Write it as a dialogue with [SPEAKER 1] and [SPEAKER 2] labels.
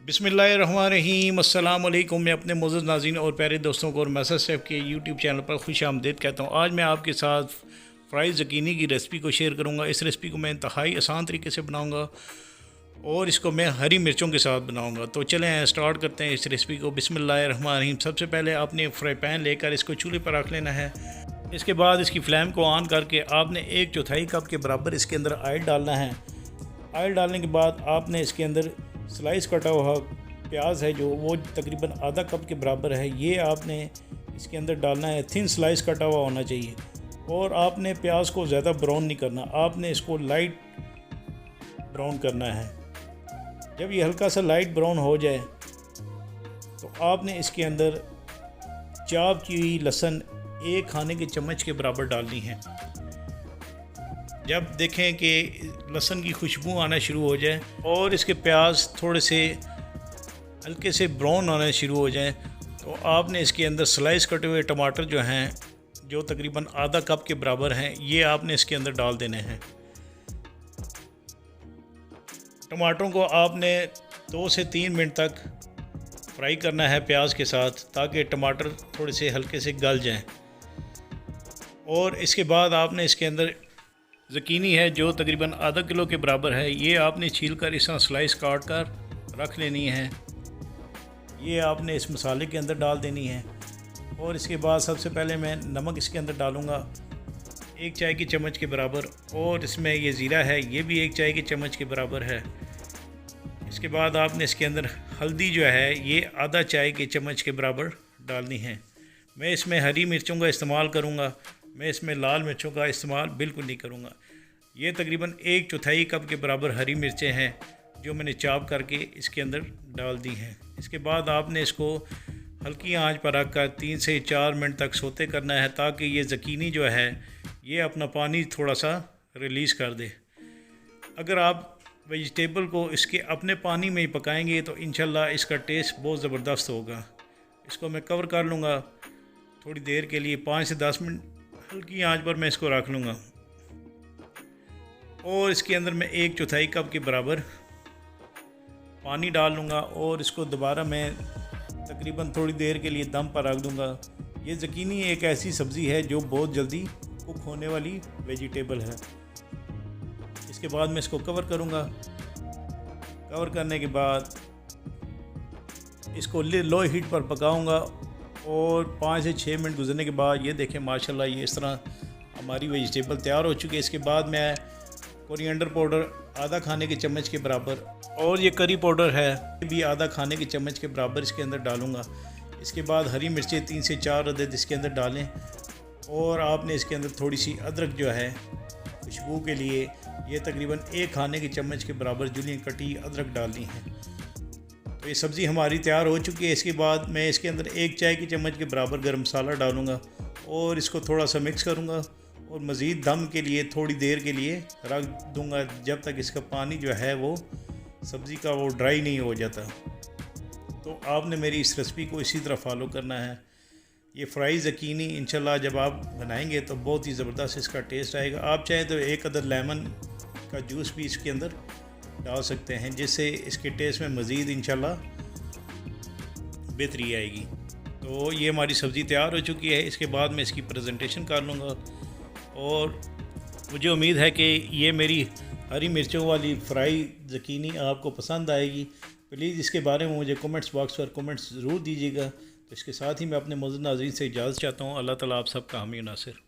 [SPEAKER 1] बिस्मिल्लाहिर्रहमानिर्रहीम अस्सलाम वालेकुम। मैं अपने मोअज़्ज़ज़ नाज़रीन और प्यारे दोस्तों को और मैसर शेफ़ के यूट्यूब चैनल पर खुश आमदीद कहता हूँ। आज मैं आपके साथ फ्राई ज़कीनी की रेसिपी को शेयर करूँगा। इस रेसिपी को मैं इंतहाई आसान तरीके से बनाऊँगा और इसको मैं हरी मिर्चों के साथ बनाऊँगा। तो चलें स्टार्ट करते हैं इस रेसिपी को। बिस्मिल्लाहिर्रहमानिर्रहीम। सबसे पहले आपने फ्राई पैन लेकर इसको चूल्हे पर रख लेना है। इसके बाद इसकी फ्लेम को ऑन करके आपने 1/4 कप के बराबर इसके अंदर ऑयल डालना है। ऑयल डालने के बाद आपने इसके अंदर स्लाइस कटा हुआ प्याज है जो वो तकरीबन आधा कप के बराबर है, ये आपने इसके अंदर डालना है। थिन स्लाइस कटा हुआ होना चाहिए और आपने प्याज को ज़्यादा ब्राउन नहीं करना, आपने इसको लाइट ब्राउन करना है। जब ये हल्का सा लाइट ब्राउन हो जाए तो आपने इसके अंदर चॉप की हुई लहसुन 1 खाने के चम्मच के बराबर डालनी है। जब देखें कि लहसुन की खुशबू आना शुरू हो जाए और इसके प्याज थोड़े से हल्के से ब्राउन होने शुरू हो जाएं तो आपने इसके अंदर स्लाइस कटे हुए टमाटर जो हैं, जो तकरीबन आधा कप के बराबर हैं, ये आपने इसके अंदर डाल देने हैं। टमाटरों को आपने 2 से 3 मिनट तक फ्राई करना है प्याज के साथ, ताकि टमाटर थोड़े से हल्के से गल जाएं। और इसके बाद आपने इसके अंदर ज़कीनी है जो तकरीबन आधा किलो के बराबर है, ये आपने छील कर इस तरह स्लाइस काट कर रख लेनी है। ये आपने इस मसाले के अंदर डाल देनी है। और इसके बाद सबसे पहले मैं नमक इसके अंदर डालूँगा 1 चाय की चम्मच के बराबर, और इसमें ये ज़ीरा है, ये भी 1 चाय की चम्मच के बराबर है। इसके बाद आपने इसके अंदर हल्दी जो है ये आधा चाय की चम्मच के बराबर डालनी है। मैं इसमें हरी मिर्चों का इस्तेमाल करूँगा, मैं इसमें लाल मिर्चों का इस्तेमाल बिल्कुल नहीं करूँगा। ये तकरीबन 1/4 कप के बराबर हरी मिर्चें हैं जो मैंने चॉप करके इसके अंदर डाल दी हैं। इसके बाद आपने इसको हल्की आंच पर रखकर 3 से 4 मिनट तक सोते करना है, ताकि ये ज़कीनी जो है ये अपना पानी थोड़ा सा रिलीज़ कर दे। अगर आप वेजिटेबल को इसके अपने पानी में ही पकाएंगे तो इंशाल्लाह इसका टेस्ट बहुत ज़बरदस्त होगा। इसको मैं कवर कर लूँगा थोड़ी देर के लिए, 5 से 10 मिनट हल्की आंच पर मैं इसको रख लूँगा। और इसके अंदर मैं 1/4 कप के बराबर पानी डाल लूँगा और इसको दोबारा मैं तकरीबन थोड़ी देर के लिए दम पर रख दूँगा। ये ज़कीनी एक ऐसी सब्ज़ी है जो बहुत जल्दी कुक होने वाली वेजिटेबल है। इसके बाद मैं इसको कवर करूँगा। कवर करने के बाद इसको लो हीट पर पकाऊँगा और 5 से 6 मिनट गुजरने के बाद ये देखें माशाल्लाह ये इस तरह हमारी वेजिटेबल तैयार हो चुकी है। इसके बाद मैं कोरिएंडर पाउडर आधा खाने के चम्मच के बराबर और ये करी पाउडर है ये भी आधा खाने के चम्मच के बराबर इसके अंदर डालूँगा। इसके बाद हरी मिर्चें 3 से 4 अदद इसके अंदर डालें और आपने इसके अंदर थोड़ी सी अदरक जो है खुशबू के लिए ये तकरीबन 1 खाने के चम्मच के बराबर जुलियाँ कटी अदरक डालनी है। तो ये सब्ज़ी हमारी तैयार हो चुकी है। इसके बाद मैं इसके अंदर 1 चाय की चम्मच के बराबर गरम मसाला डालूँगा और इसको थोड़ा सा मिक्स करूँगा और मज़ीद दम के लिए थोड़ी देर के लिए रख दूँगा, जब तक इसका पानी जो है वो सब्ज़ी का वो ड्राई नहीं हो जाता। तो आपने मेरी इस रेसिपी को इसी तरह फॉलो करना है। ये फ्राई ज़कीनी इंशाल्लाह जब आप बनाएंगे तो बहुत ही ज़बरदस्त इसका टेस्ट आएगा। आप चाहें तो 1 अदद लेमन का जूस भी इसके अंदर डाल सकते हैं, जिससे इसके टेस्ट में मज़ीद इंशाल्लाह बेहतरी आएगी। तो ये हमारी सब्ज़ी तैयार हो चुकी है। इसके बाद मैं इसकी प्रेजेंटेशन कर लूँगा और मुझे उम्मीद है कि ये मेरी हरी मिर्चों वाली फ्राई ज़कीनी आपको पसंद आएगी। प्लीज़ इसके बारे में मुझे कमेंट्स बॉक्स पर कमेंट्स ज़रूर दीजिएगा। तो इसके साथ ही मैं अपने मोअज़्ज़ज़ नाज़रीन से इजाज़त चाहता हूँ। अल्लाह ताला आप सबका हामी नासिर।